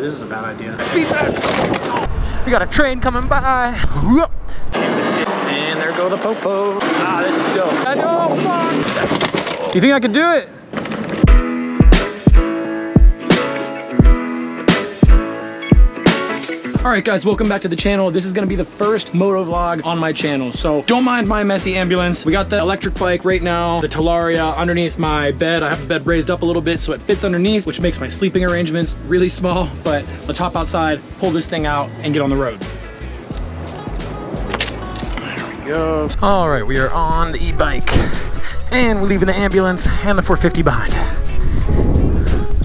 boy, this is a bad idea. Speed back! We got a train coming by. And there go the popo. Ah, this is dope. Oh, fuck! Do you think I could do it? Alright guys, welcome back to the channel. This is gonna be the first moto vlog on my channel, so don't mind my messy ambulance. We got the electric bike right now, the Talaria underneath my bed. I have the bed raised up a little bit so it fits underneath, which makes my sleeping arrangements really small, but let's hop outside, pull this thing out, and get on the road. There we go. Alright, we are on the e-bike, and we're leaving the ambulance and the 450 behind.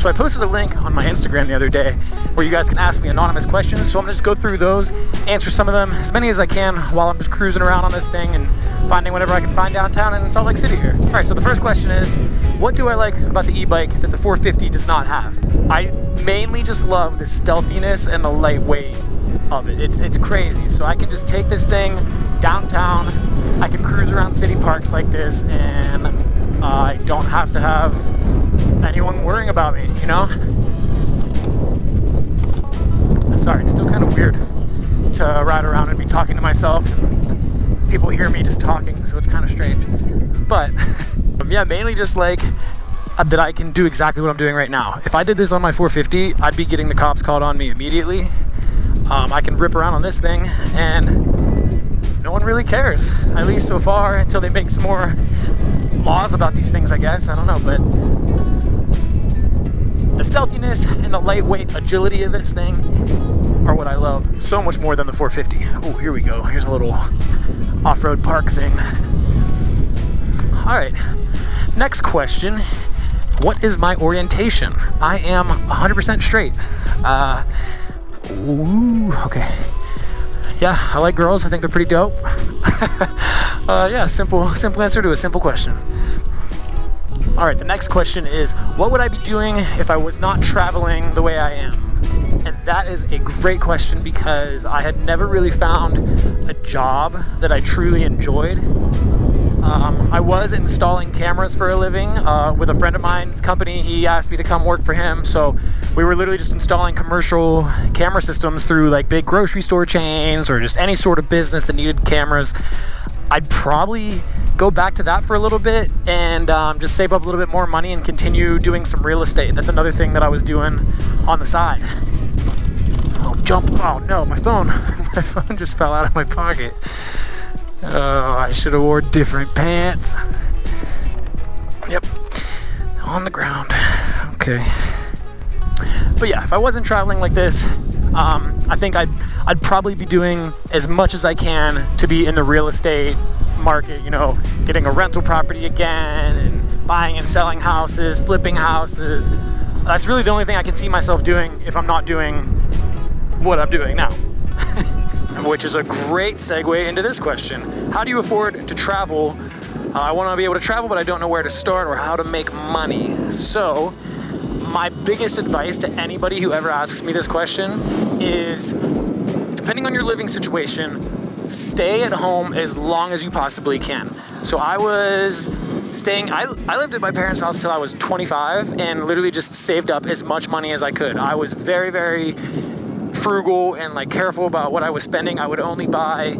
So I posted a link on my Instagram the other day where you guys can ask me anonymous questions. So I'm gonna just go through those, answer some of them, as many as I can while I'm just cruising around on this thing and finding whatever I can find downtown in Salt Lake City here. All right, so the first question is, what do I like about the e-bike that the 450 does not have? I mainly just love the stealthiness and the lightweight of it. It's crazy. So I can just take this thing downtown. I can cruise around city parks like this, and I don't have to have anyone worrying about me, you know? Sorry, it's still kind of weird to ride around and be talking to myself. People hear me just talking, so it's kind of strange. But yeah, mainly just like that I can do exactly what I'm doing right now. If I did this on my 450, I'd be getting the cops called on me immediately. I can rip around on this thing and no one really cares, at least so far, until they make some more laws about these things, I guess. I don't know, but the stealthiness and the lightweight agility of this thing are what I love so much more than the 450. Oh, here we go. Here's a little off-road park thing. All right, next question. What is my orientation? I am 100% straight. Okay. Yeah, I like girls. I think they're pretty dope. Yeah, simple answer to a simple question. All right, the next question is, what would I be doing if I was not traveling the way I am? And that is a great question because I had never really found a job that I truly enjoyed. I was installing cameras for a living with a friend of mine's company. He asked me to come work for him. So we were literally just installing commercial camera systems through like big grocery store chains or just any sort of business that needed cameras. I'd probably go back to that for a little bit and just save up a little bit more money and continue doing some real estate. That's another thing that I was doing on the side. Oh, jump. Oh no, my phone. My phone just fell out of my pocket. Oh, I should have wore different pants. Yep, on the ground. Okay. But yeah, if I wasn't traveling like this, I think I'd probably be doing as much as I can to be in the real estate market, you know, getting a rental property again and buying and selling houses, flipping houses. That's really the only thing I can see myself doing if I'm not doing what I'm doing now. Which is a great segue into this question. How do you afford to travel? I want to be able to travel, but I don't know where to start or how to make money. So my biggest advice to anybody who ever asks me this question is, depending on your living situation, stay at home as long as you possibly can. So I was staying, I lived at my parents' house till I was 25 and literally just saved up as much money as I could. I was very, very frugal and like careful about what I was spending. I would only buy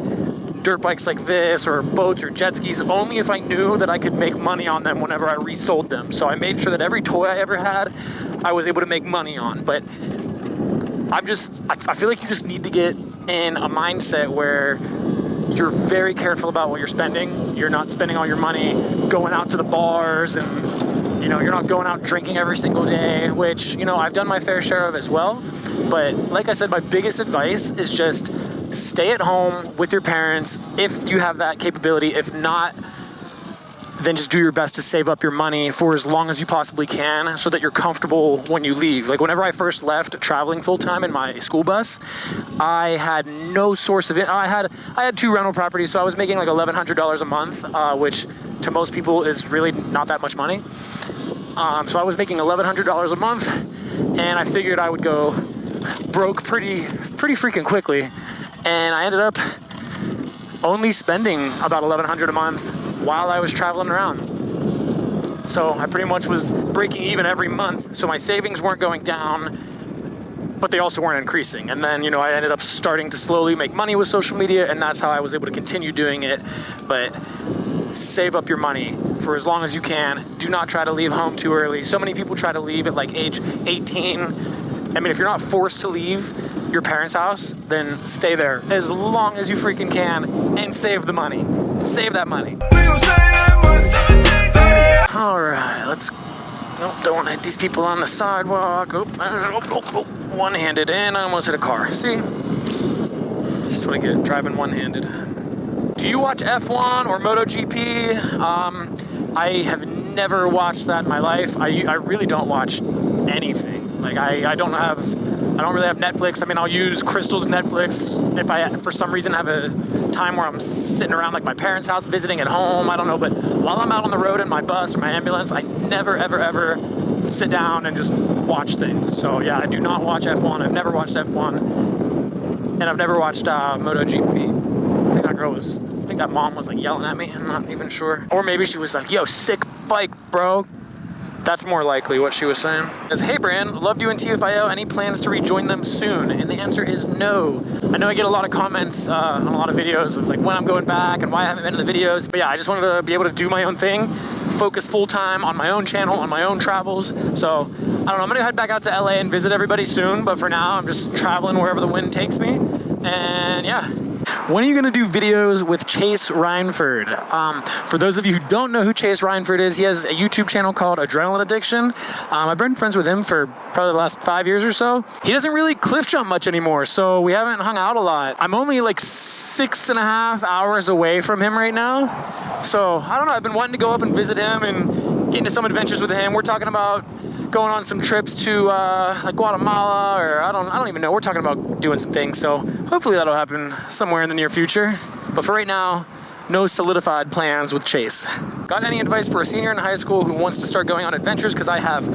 dirt bikes like this or boats or jet skis only if I knew that I could make money on them whenever I resold them. So I made sure that every toy I ever had, I was able to make money on. But I feel like you just need to get in a mindset where you're very careful about what you're spending. You're not spending all your money going out to the bars and, you know, you're not going out drinking every single day, which, you know, I've done my fair share of as well. But like I said, my biggest advice is just stay at home with your parents if you have that capability. If not, then just do your best to save up your money for as long as you possibly can so that you're comfortable when you leave. Like whenever I first left traveling full time in my school bus, I had no source of it. I had 2 rental properties, so I was making like $1,100 a month, which to most people is really not that much money. So I was making $1,100 a month, and I figured I would go broke pretty freaking quickly, and I ended up only spending about $1,100 a month while I was traveling around. So I pretty much was breaking even every month, so my savings weren't going down, but they also weren't increasing. And then, you know, I ended up starting to slowly make money with social media, and that's how I was able to continue doing it. But save up your money for as long as you can. Do not try to leave home too early. So many people try to leave at like age 18. I mean, if you're not forced to leave your parents' house, then stay there as long as you freaking can and save the money. Save that money. All right, let's. Nope, don't want to hit these people on the sidewalk. One-handed, and I almost hit a car. See? This is what I get, driving one-handed. Do you watch F1 or MotoGP? I have never watched that in my life. I really don't watch anything. Like, I don't really have Netflix. I mean, I'll use Crystal's Netflix if I, for some reason, have a time where I'm sitting around like my parents' house, visiting at home. I don't know, but while I'm out on the road in my bus or my ambulance, I never, ever sit down and just watch things. So yeah, I do not watch F1. I've never watched F1, and I've never watched MotoGP. I think that mom was like yelling at me. I'm not even sure. Or maybe she was like, "Yo, sick bike, bro." That's more likely what she was saying. As, hey Brand, loved you in TFIO. Any plans to rejoin them soon? And the answer is no. I know I get a lot of comments on a lot of videos of like when I'm going back and why I haven't been in the videos. But yeah, I just wanted to be able to do my own thing, focus full time on my own channel, on my own travels. So I don't know, I'm gonna head back out to LA and visit everybody soon. But for now, I'm just traveling wherever the wind takes me. And yeah. When are you going to do videos with Chase Reinford? For those of you who don't know who Chase Reinford is, he has a YouTube channel called Adrenaline Addiction. I've been friends with him for probably the last 5 years or so. He doesn't really cliff jump much anymore, so we haven't hung out a lot. I'm only like 6.5 hours away from him right now. So, I don't know, I've been wanting to go up and visit him and get into some adventures with him. We're talking about going on some trips to like Guatemala, or I don't even know. We're talking about doing some things, so hopefully that'll happen somewhere in the near future. But for right now, no solidified plans with Chase. Got any advice for a senior in high school who wants to start going on adventures? Because I have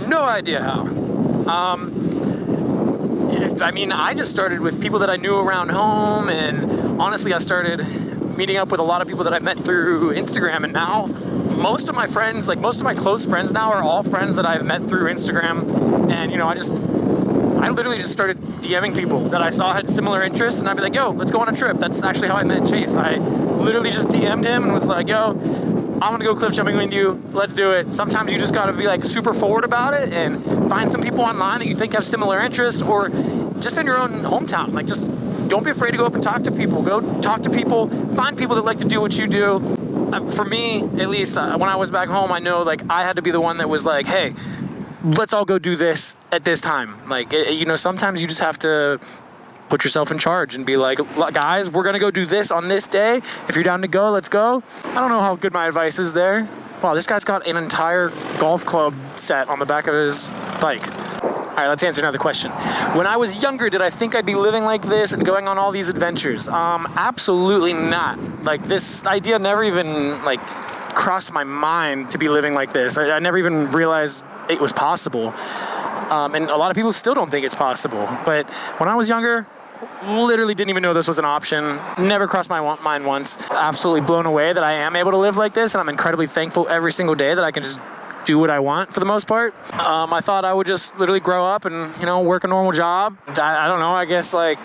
no idea how. I mean, I just started with people that I knew around home, and honestly, I started meeting up with a lot of people that I met through Instagram, and now most of my friends, like most of my close friends now, are all friends that I've met through Instagram. And you know, I literally just started DMing people that I saw had similar interests, and I'd be like, yo, let's go on a trip. That's actually how I met Chase. I literally just DM'd him and was like, yo, I'm gonna go cliff jumping with you, let's do it. Sometimes you just gotta be like super forward about it and find some people online that you think have similar interests, or just in your own hometown. Like, just don't be afraid to go up and talk to people. Go talk to people, find people that like to do what you do. For me, at least, when I was back home, I know like I had to be the one that was like, hey, let's all go do this at this time. Like, you know, sometimes you just have to put yourself in charge and be like, guys, we're gonna go do this on this day. If you're down to go, let's go. I don't know how good my advice is there. Wow, this guy's got an entire golf club set on the back of his bike. All right, let's answer another question. When I was younger, did I think I'd be living like this and going on all these adventures? Absolutely not. Like, this idea never even like crossed my mind to be living like this. I never even realized it was possible. And a lot of people still don't think it's possible. But when I was younger, literally didn't even know this was an option. Never crossed my mind once. Absolutely blown away that I am able to live like this, and I'm incredibly thankful every single day that I can just do what I want for the most part. I thought I would just literally grow up and, you know, work a normal job. I don't know, I guess like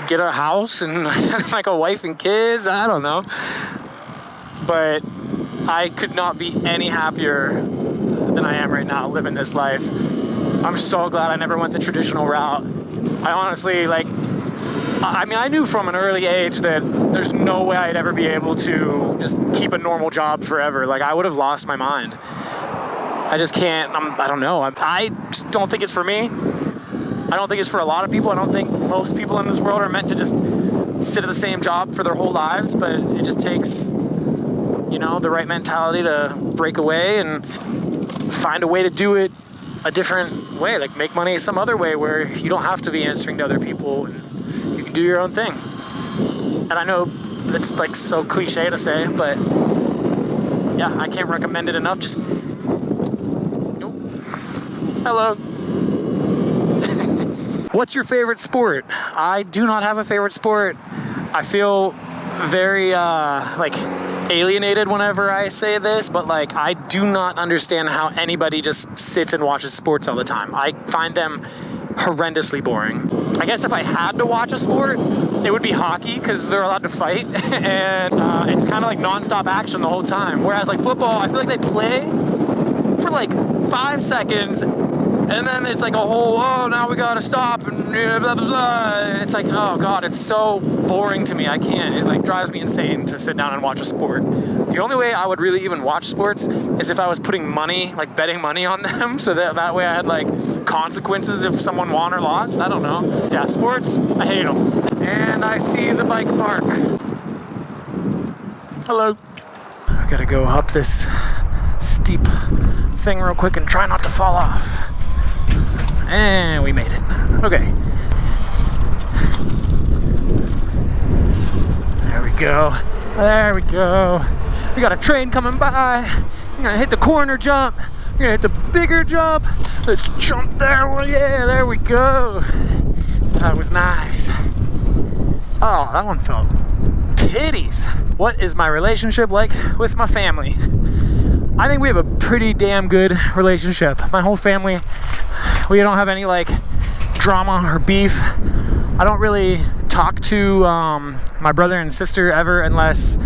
get a house and like a wife and kids. I don't know. But I could not be any happier than I am right now living this life. I'm so glad I never went the traditional route. I honestly, like, I mean, I knew from an early age that there's no way I'd ever be able to just keep a normal job forever. Like, I would have lost my mind. I just can't, I don't know. I just don't think it's for me. I don't think it's for a lot of people. I don't think most people in this world are meant to just sit at the same job for their whole lives, but it just takes, you know, the right mentality to break away and find a way to do it a different way, like make money some other way where you don't have to be answering to other people and you can do your own thing. And I know it's like so cliche to say, but yeah, I can't recommend it enough. Just, nope. Hello. What's your favorite sport? I do not have a favorite sport. I feel very like alienated whenever I say this, but like I do not understand how anybody just sits and watches sports all the time. I find them horrendously boring. I guess if I had to watch a sport, it would be hockey because they're allowed to fight and it's kind of like non-stop action the whole time. Whereas like football, I feel like they play for like 5 seconds and then it's like a whole, oh, now we gotta stop and blah, blah, blah. It's like, oh God, it's so boring to me. I can't. It like drives me insane to sit down and watch a sport. The only way I would really even watch sports is if I was putting money, like betting money on them, so that way I had like consequences if someone won or lost. I don't know. Yeah, sports, I hate them. And I see the bike park. Hello. I gotta go up this steep thing real quick and try not to fall off. And we made it. Okay. There we go. There we go. We got a train coming by. You're gonna hit the corner jump. You're gonna hit the bigger jump. Let's jump there. Well, yeah, there we go. That was nice. Oh, that one felt titties. What is my relationship like with my family? I think we have a pretty damn good relationship. My whole family, we don't have any like drama or beef. I don't really talk to my brother and sister ever unless,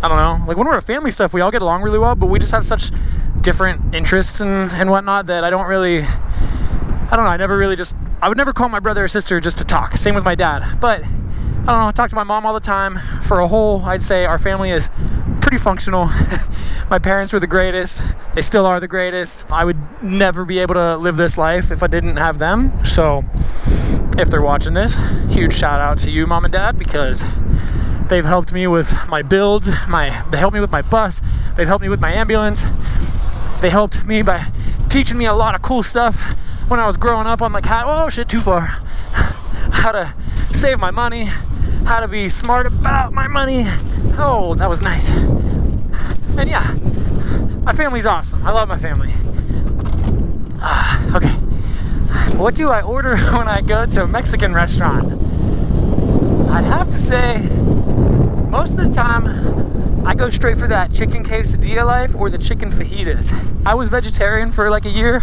I don't know, like when we're at family stuff, we all get along really well, but we just have such different interests and whatnot that I don't really, I don't know, I would never call my brother or sister just to talk. Same with my dad. But I don't know, I talk to my mom all the time. For a whole, I'd say our family is pretty functional. My parents were the greatest. They still are the greatest. I would never be able to live this life if I didn't have them. So if they're watching this, huge shout out to you, Mom and Dad, because they've helped me with my builds. They helped me with my bus. They've helped me with my ambulance. They helped me by teaching me a lot of cool stuff when I was growing up on like how to save my money, how to be smart about my money. Oh, that was nice. And yeah, my family's awesome. I love my family. Okay. What do I order when I go to a Mexican restaurant? I'd have to say, most of the time, I go straight for that chicken quesadilla life or the chicken fajitas. I was vegetarian for like a year,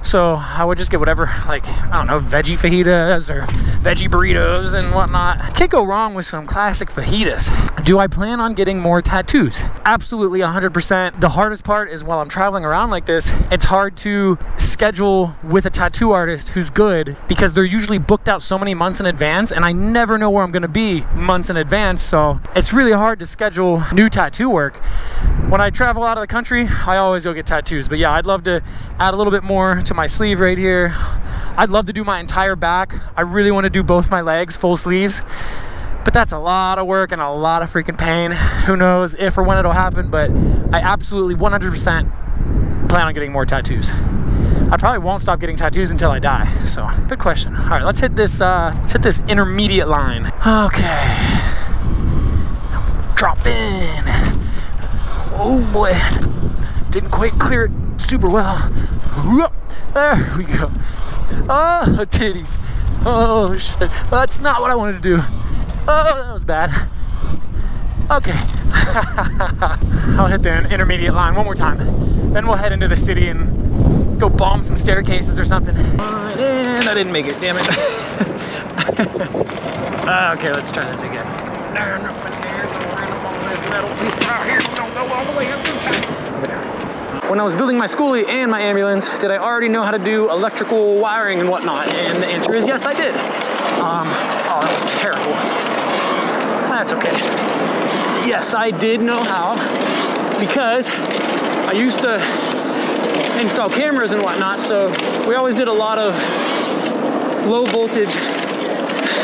so I would just get whatever, like, I don't know, veggie fajitas or veggie burritos and whatnot. Can't go wrong with some classic fajitas. Do I plan on getting more tattoos? Absolutely 100%. The hardest part is while I'm traveling around like this, it's hard to schedule with a tattoo artist who's good because they're usually booked out so many months in advance and I never know where I'm gonna be months in advance, so it's really hard to schedule new tattoo work. When I travel out of the country, I always go get tattoos, but yeah, I'd love to add a little bit more to my sleeve right here. I'd love to do my entire back. I really want to do both my legs, full sleeves, but that's a lot of work and a lot of freaking pain. Who knows if or when it'll happen, but I absolutely 100% plan on getting more tattoos. I probably won't stop getting tattoos until I die, so good question. All right, let's hit this intermediate line. Okay, drop in. Oh boy, didn't quite clear it super well. There we go. Oh, titties. Oh shit, that's not what I wanted to do. Oh, that was bad. Okay. I'll hit the intermediate line one more time. Then we'll head into the city and go bomb some staircases or something. And I didn't make it, damn it. Okay, let's try this again. Metal piece out here, don't go all the way up. When I was building my schoolie and my ambulance, did I already know how to do electrical wiring and whatnot? And the answer is yes, I did. Oh, that was terrible. That's okay. Yes, I did know how because I used to install cameras and whatnot, so we always did a lot of low voltage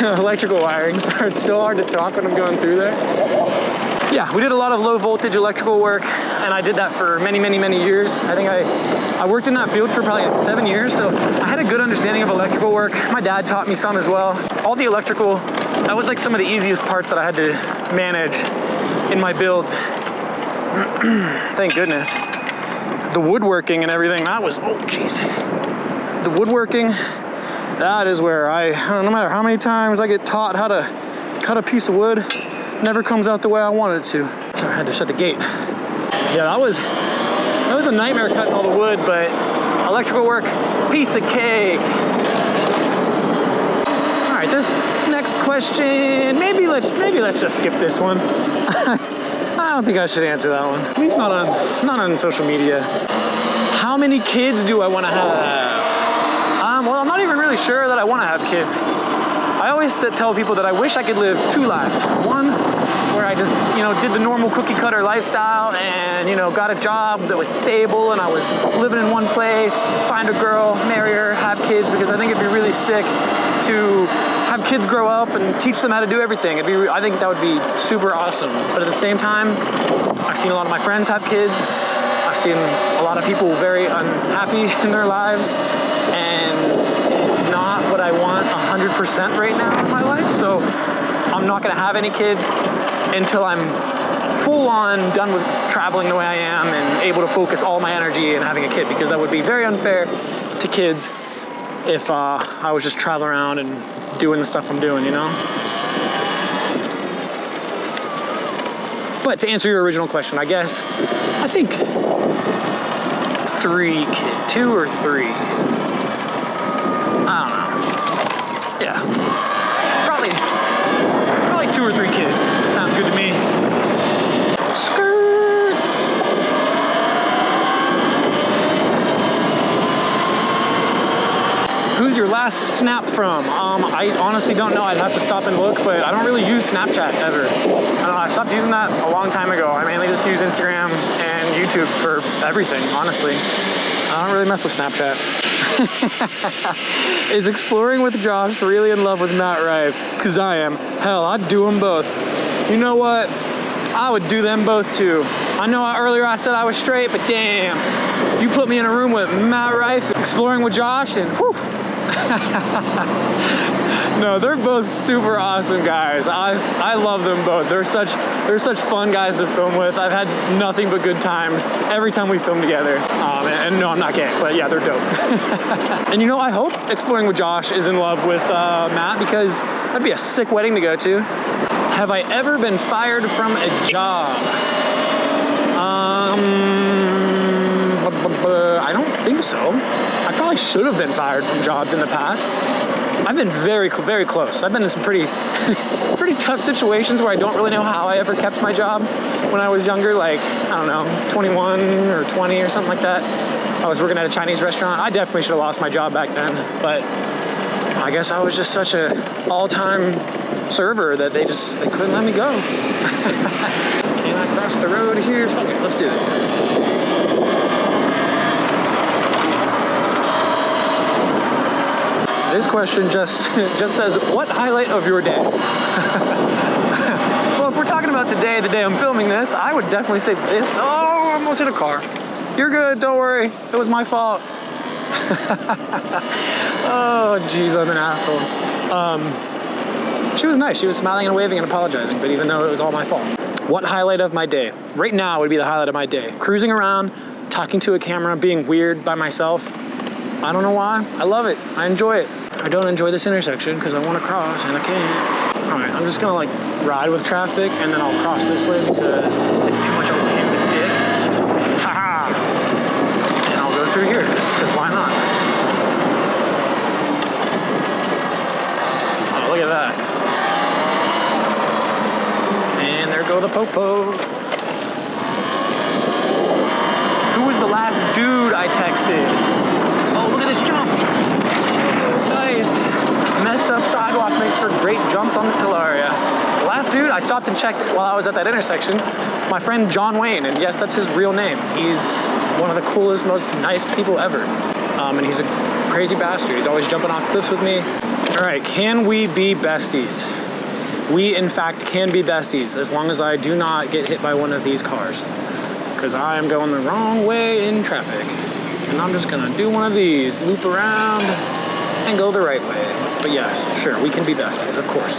electrical wiring. Sorry, it's so hard to talk when I'm going through there. Yeah, we did a lot of low voltage electrical work, and I did that for many, many, many years. I think I worked in that field for probably like 7 years, so I had a good understanding of electrical work. My dad taught me some as well. All the electrical, that was like some of the easiest parts that I had to manage in my builds. Thank goodness. The woodworking and everything, that was, oh jeez. The woodworking, that is where no matter how many times I get taught how to cut a piece of wood, never comes out the way I wanted it to. So I had to shut the gate. Yeah, that was a nightmare cutting all the wood, but electrical work, piece of cake. right, this next question, maybe let's just skip this one. I don't think I should answer that one. At least not on social media. How many kids do I want to have? Well, I'm not even really sure that I want to have kids. I always tell people that I wish I could live 2 lives. One, where I just, did the normal cookie cutter lifestyle and, got a job that was stable and I was living in one place, find a girl, marry her, have kids, because I think it'd be really sick to have kids grow up and teach them how to do everything. I think that would be super awesome. But at the same time, I've seen a lot of my friends have kids. I've seen a lot of people very unhappy in their lives, and it's not what I want 100% right now in my life. So I'm not gonna have any kids until I'm full on done with traveling the way I am and able to focus all my energy in having a kid, because that would be very unfair to kids if I was just traveling around and doing the stuff I'm doing, But to answer your original question, I guess, I think 3 kids, 2 or 3. I don't know. Yeah, probably 2 or 3 kids. Sounds good to me. Skirt. Who's your last snap from? I honestly don't know. I'd have to stop and look, but I don't really use Snapchat ever. I stopped using that a long time ago. I mainly just use Instagram and YouTube for everything, honestly. I don't really mess with Snapchat. Is Exploring with Josh really in love with Matt Rife? Cause I am. Hell, I'd do them both. You know what? I would do them both too. I know earlier I said I was straight, but damn, you put me in a room with Matt Rife, Exploring with Josh, and whew. No, they're both super awesome guys. I love them both. They're such fun guys to film with. I've had nothing but good times every time we film together. And no, I'm not gay, but yeah, they're dope. And I hope Exploring with Josh is in love with Matt, because that'd be a sick wedding to go to. Have I ever been fired from a job? I don't think so. I probably should have been fired from jobs in the past. I've been very, very close. I've been in some pretty tough situations where I don't really know how I ever kept my job when I was younger, like, I don't know, 21 or 20 or something like that. I was working at a Chinese restaurant. I definitely should have lost my job back then, but I guess I was just such a all-time server that they couldn't let me go. Can I cross the road here? Fuck it, let's do it. This question just says, what highlight of your day? Well, if we're talking about today, the day I'm filming this, I would definitely say this. Oh, I almost hit a car. You're good, don't worry. It was my fault. Oh, jeez, I'm an asshole. She was nice. She was smiling and waving and apologizing, but even though it was all my fault. What highlight of my day? Right now would be the highlight of my day. Cruising around, talking to a camera, being weird by myself. I don't know why. I love it. I enjoy it. I don't enjoy this intersection because I want to cross and I can't. All right, I'm just gonna ride with traffic and then I'll cross this way because it's too much of a pain in the dick. Haha. And I'll go through here because why not? Oh, look at that. And there go the popos. Who was the last dude I texted? Oh, look at this jump. Nice. Messed up sidewalk makes for great jumps on the Talaria. The last dude I stopped and checked while I was at that intersection, my friend John Wayne, and yes, that's his real name. He's one of the coolest, most nice people ever. And he's a crazy bastard. He's always jumping off cliffs with me. All right, can we be besties? We, in fact, can be besties as long as I do not get hit by one of these cars, because I am going the wrong way in traffic. And I'm just gonna do one of these, loop around, and go the right way. But yes, sure, we can be besties, of course.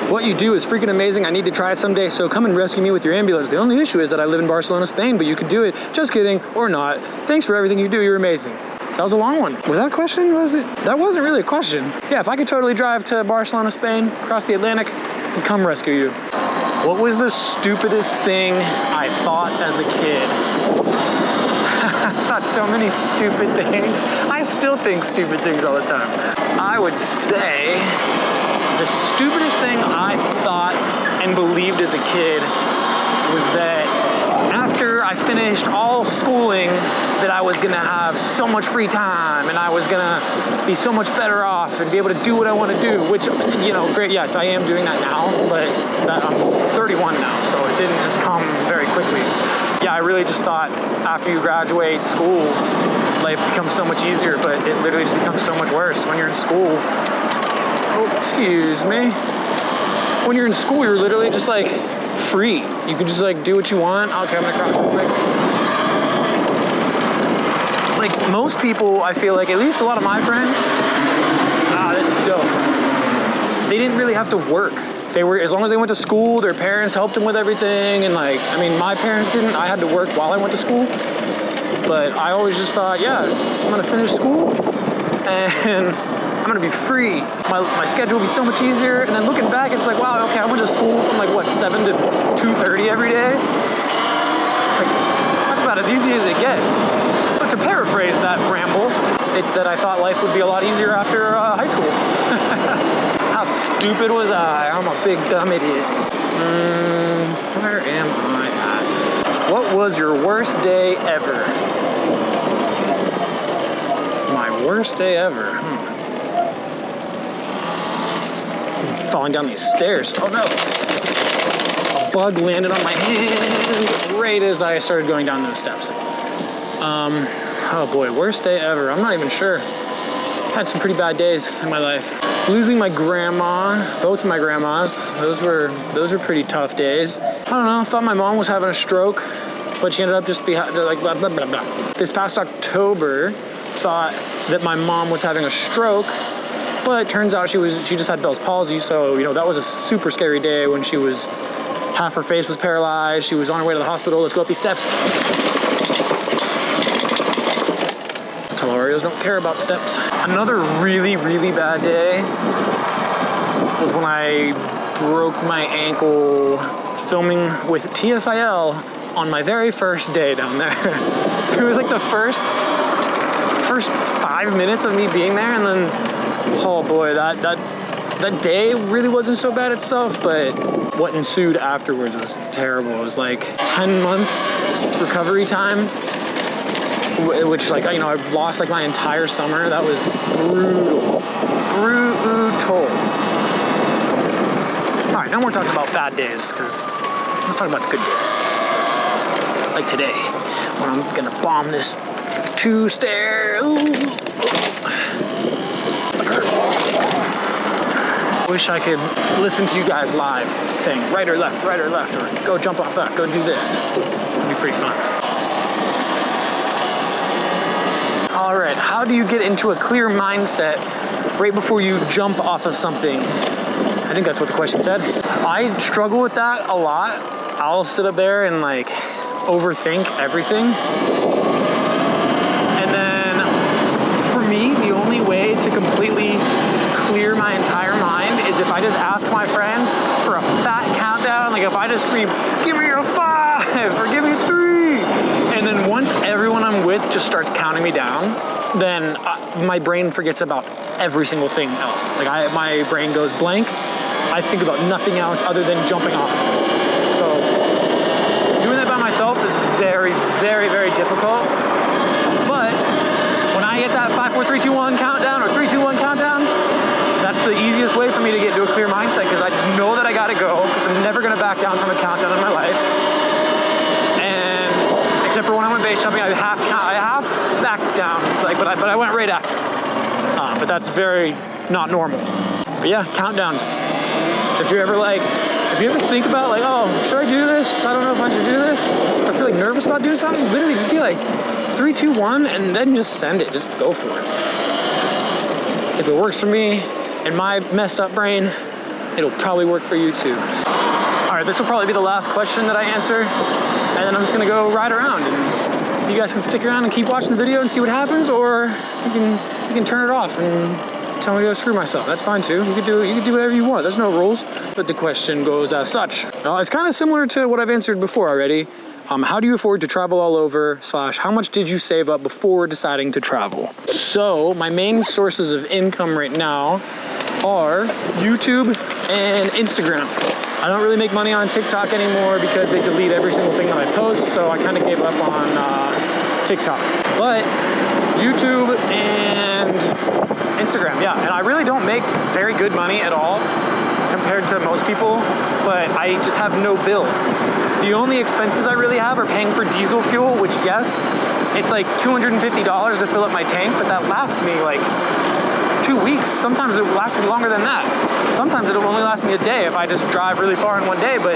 What you do is freaking amazing. I need to try it someday, so come and rescue me with your ambulance. The only issue is that I live in Barcelona, Spain, but you could do it. Just kidding, or not. Thanks for everything you do, you're amazing. That was a long one. Was that a question? Was it? That wasn't really a question. Yeah, if I could totally drive to Barcelona, Spain, across the Atlantic, and come rescue you. What was the stupidest thing I thought as a kid? I thought so many stupid things. I I still think stupid things all the time. I would say the stupidest thing I thought and believed as a kid was that after I finished all schooling that I was gonna have so much free time and I was gonna be so much better off and be able to do what I want to do, which, you know, great, yes, I am doing that now, but I'm 31 now, so it didn't just come very quickly. Yeah, I really just thought after you graduate school, life becomes so much easier, but it literally just becomes so much worse when you're in school. Oh, excuse me. When you're in school, you're literally just like free. You can just like do what you want. Okay, I'm gonna cross real quick. Like most people, I feel like, at least a lot of my friends, this is dope. They didn't really have to work. They were, as long as they went to school, their parents helped them with everything. And like, I mean, my parents didn't. I had to work while I went to school. But I always just thought, yeah, I'm gonna finish school and I'm gonna be free. My schedule will be so much easier. And then looking back, it's like, wow, okay, I went to school from like what, 7 to 2:30 every day. Like, that's about as easy as it gets. But to paraphrase that ramble, it's that I thought life would be a lot easier after high school. How stupid was I? I'm a big dumb idiot. Where am I at? What was your worst day ever? My worst day ever? Falling down these stairs. Oh no! A bug landed on my hand right as I started going down those steps. Oh boy, worst day ever. I'm not even sure. Had some pretty bad days in my life. Losing my grandma, both of my grandmas, those were pretty tough days. I don't know, I thought my mom was having a stroke, but she ended up just like blah, blah, blah, blah. This past October, thought that my mom was having a stroke, but it turns out she just had Bell's palsy, so you know that was a super scary day when she was, half her face was paralyzed, she was on her way to the hospital. Let's go up these steps. Talarios don't care about steps. Another really, really bad day was when I broke my ankle filming with TFIL on my very first day down there. It was like the first 5 minutes of me being there, and then, oh boy, that day really wasn't so bad itself, but what ensued afterwards was terrible. It was like 10-month recovery time, which, like, you know, I lost like my entire summer. That was brutal. All right, no more talking about bad days, because let's talk about the good days. Like today, when I'm gonna bomb this 2-stair. Wish I could listen to you guys live saying right or left, or go jump off that, go do this. It'd be pretty fun. All right, how do you get into a clear mindset right before you jump off of something? I think that's what the question said. I struggle with that a lot. I'll sit up there and like overthink everything. And then for me, the only way to completely clear my entire mind is if I just ask my friends for a fat countdown. Like if I just scream, give me a 5 or give me 3. And then once everyone I'm with just starts counting me down, then my brain forgets about every single thing else. Like my brain goes blank. I think about nothing else other than jumping off. So doing that by myself is very, very, very difficult. But when I get that 5, 4, 3, 2, 1 countdown, or 3, 2, 1 countdown, that's the easiest way for me to get to a clear mindset, because I just know that I gotta go, because I'm never gonna back down from a countdown in my life. And except for when I went base jumping, I half backed down, like, but I went right after. But that's very not normal. But yeah, countdowns. If you ever think about like, oh, should I do this? I don't know if I should do this. I feel like nervous about doing something. Literally just be like 3, 2, 1, and then just send it. Just go for it. If it works for me and my messed up brain, it'll probably work for you too. All right, this will probably be the last question that I answer, and then I'm just gonna go ride around, and you guys can stick around and keep watching the video and see what happens, or you can turn it off and tell me to go screw myself. That's fine too. You can do whatever you want. There's no rules. But the question goes as such. It's kind of similar to what I've answered before already. How do you afford to travel all over / how much did you save up before deciding to travel? So my main sources of income right now are YouTube and Instagram. I don't really make money on TikTok anymore because they delete every single thing that I post, so I kind of gave up on TikTok. But YouTube and Instagram, yeah. And I really don't make very good money at all compared to most people, but I just have no bills. The only expenses I really have are paying for diesel fuel, which yes, it's like $250 to fill up my tank, but that lasts me like 2 weeks. Sometimes it will last me longer than that. Sometimes it'll only last me a day if I just drive really far in one day, but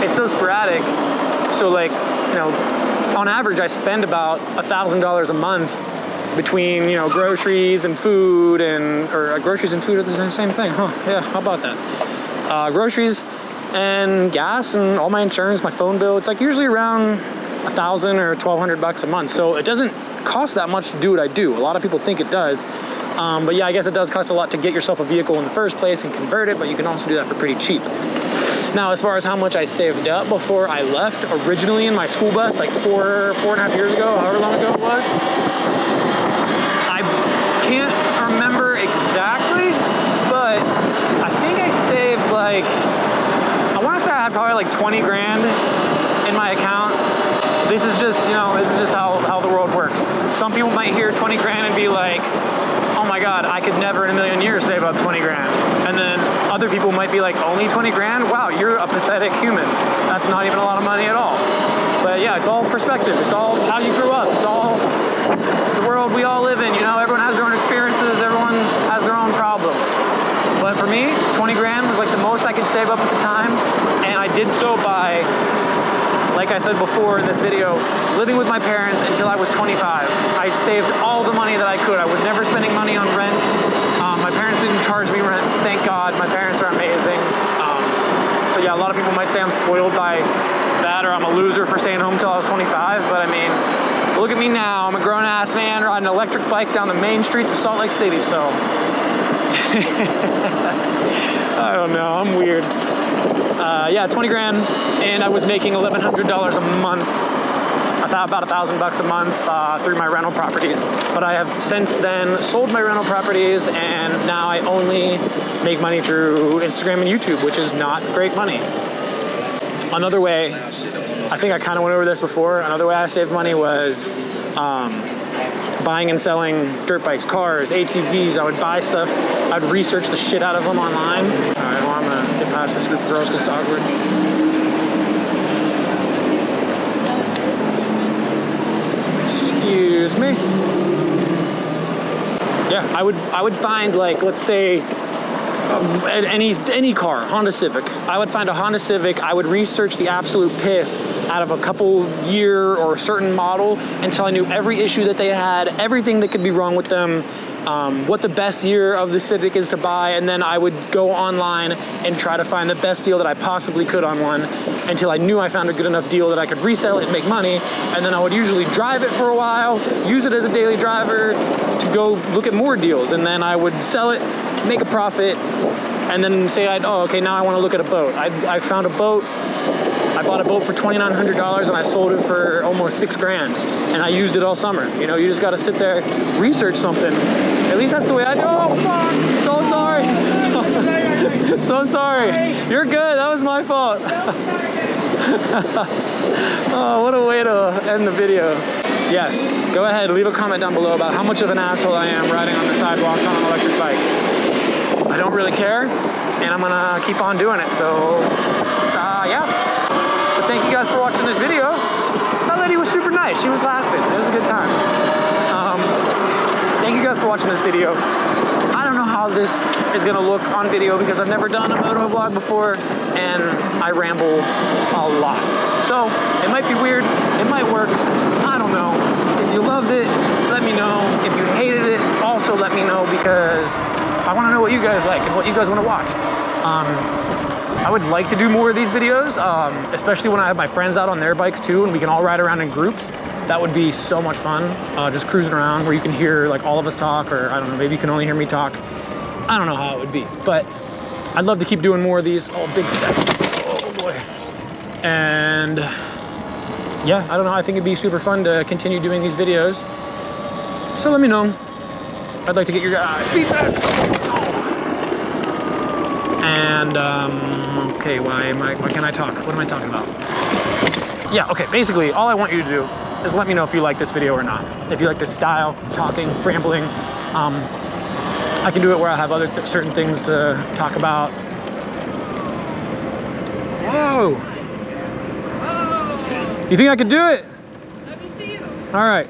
it's so sporadic. So like, you know, on average, I spend about $1,000 a month between, you know, groceries and food or groceries and food are the same thing, huh? Yeah, how about that? Groceries and gas and all my insurance, my phone bill, it's like usually around $1,000 or $1,200 a month. So it doesn't cost that much to do what I do. A lot of people think it does. But yeah, I guess it does cost a lot to get yourself a vehicle in the first place and convert it, but you can also do that for pretty cheap. Now, as far as how much I saved up before I left, originally in my school bus, like four and a half years ago, however long ago it was, I can't remember exactly, but I think I saved like, I want to say I had probably like 20 grand in my account. This is just, you know, this is just how the world works. Some people might hear 20 grand and be like, oh my God, I could never in a million years save up 20 grand. And then other people might be like, only 20 grand? Wow, you're a pathetic human. That's not even a lot of money at all. But yeah, it's all perspective. It's all how you grew up. It's all the world we all live in. You know, everyone has their own experiences. Everyone has their own problems. But for me, 20 grand was like the most I could save up at the time. And I did so by, like I said before in this video, living with my parents until I was 25. I saved all the money that I could. I was never spending money on rent. My parents didn't charge me rent, thank God. My parents are amazing. So yeah, a lot of people might say I'm spoiled by that, or I'm a loser for staying home until I was 25, but I mean, look at me now. I'm a grown-ass man riding an electric bike down the main streets of Salt Lake City, so. I don't know, I'm weird. Yeah, 20 grand, and I was making $1,100 a month, about $1,000 a month through my rental properties. But I have since then sold my rental properties, and now I only make money through Instagram and YouTube, which is not great money. Another way, I think I kind of went over this before, another way I saved money was buying and selling dirt bikes, cars, ATVs. I would buy stuff, I'd research the shit out of them online. All right, well, I'm gonna get past this group of girls because it's awkward. Excuse me. Yeah, I would find, like, let's say any car, Honda Civic. I would find a Honda Civic. I would research the absolute piss out of a couple year or certain model until I knew every issue that they had, everything that could be wrong with them, what the best year of the Civic is to buy, and then I would go online and try to find the best deal that I possibly could on one until I knew I found a good enough deal that I could resell it and make money. And then I would usually drive it for a while, use it as a daily driver to go look at more deals, and then I would sell it, make a profit, and then say, oh, okay, now I want to look at a boat. I found a boat. I bought a boat for $2,900 and I sold it for almost $6 grand, and I used it all summer. You know, you just got to sit there, research something. At least that's the way I do. Oh, fuck! So sorry. So sorry. You're good. That was my fault. Oh, what a way to end the video. Yes, go ahead, leave a comment down below about how much of an asshole I am riding on the sidewalks on an electric bike. I don't really care, and I'm gonna keep on doing it, so yeah. But thank you guys for watching this video. That lady was super nice, she was laughing, it was a good time. Thank you guys for watching this video. I don't know how this is gonna look on video because I've never done a moto vlog before, and I ramble a lot. So, it might be weird, it might work, I don't know. If you loved it, let me know. If you hated it, also let me know, because I want to know what you guys like and what you guys want to watch. I would like to do more of these videos, especially when I have my friends out on their bikes too, and we can all ride around in groups. That would be so much fun, just cruising around where you can hear like all of us talk, or I don't know, maybe you can only hear me talk. I don't know how it would be, but I'd love to keep doing more of these. Oh, big step. Oh boy. And yeah, I don't know. I think it'd be super fun to continue doing these videos. So let me know. I'd like to get your feedback. And okay, why can't I talk? What am I talking about? Yeah, okay, basically all I want you to do is let me know if you like this video or not. If you like this style of talking, rambling. I can do it where I have other certain things to talk about. Whoa! Whoa! You think I could do it? Let me see you. All right.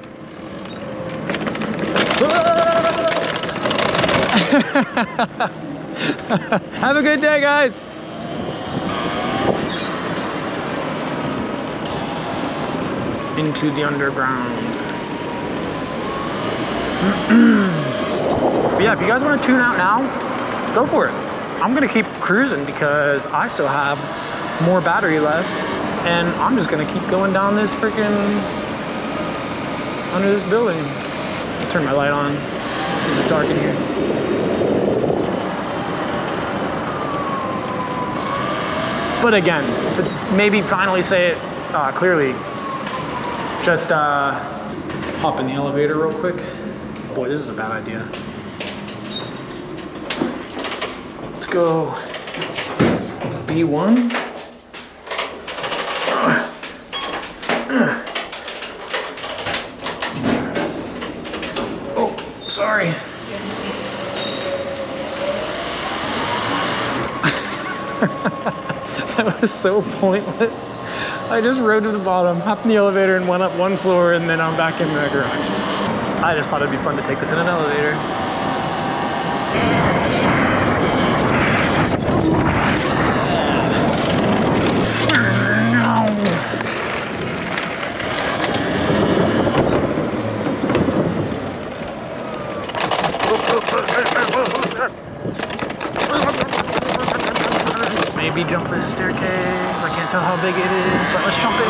Have a good day, guys. Into the underground. But yeah, if you guys want to tune out now, go for it. I'm gonna keep cruising because I still have more battery left, and I'm just gonna keep going down this freaking under this building. Turn my light on. It's dark in here. But again, to maybe finally say it clearly, just hop in the elevator real quick. Boy, this is a bad idea. Let's go B1. Oh, sorry. That was so pointless. I just rode to the bottom, hopped in the elevator, and went up one floor, and then I'm back in the garage. I just thought it'd be fun to take this in an elevator. Maybe jump this staircase. I can't tell how big it is, but let's jump it.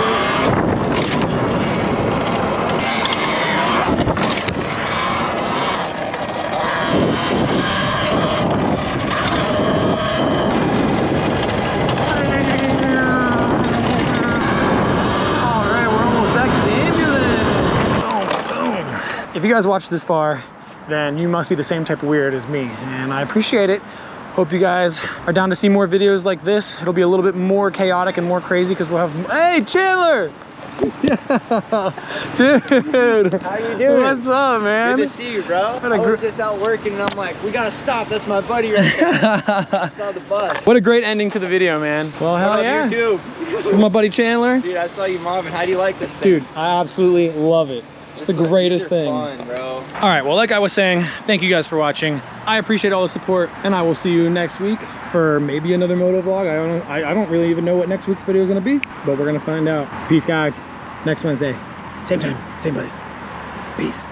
Alright, we're almost back to the ambulance. Boom, boom. If you guys watched this far, then you must be the same type of weird as me, and I appreciate it. Hope you guys are down to see more videos like this. It'll be a little bit more chaotic and more crazy because we'll have, hey, Chandler! Yeah. Dude! How you doing? What's up, man? Good to see you, bro. I was just out working and I'm like, we gotta stop. That's my buddy right there. It's on the bus. What a great ending to the video, man. Well, hell yeah. You too. This is my buddy Chandler. Dude, I saw you mobbing. How do you like this thing? Dude, I absolutely love it. It's the greatest thing. Fun, bro. All right, well, like I was saying, thank you guys for watching. I appreciate all the support, and I will see you next week for maybe another moto vlog. I don't really even know what next week's video is gonna be, but we're gonna find out. Peace, guys. Next Wednesday, same time, same place. Peace.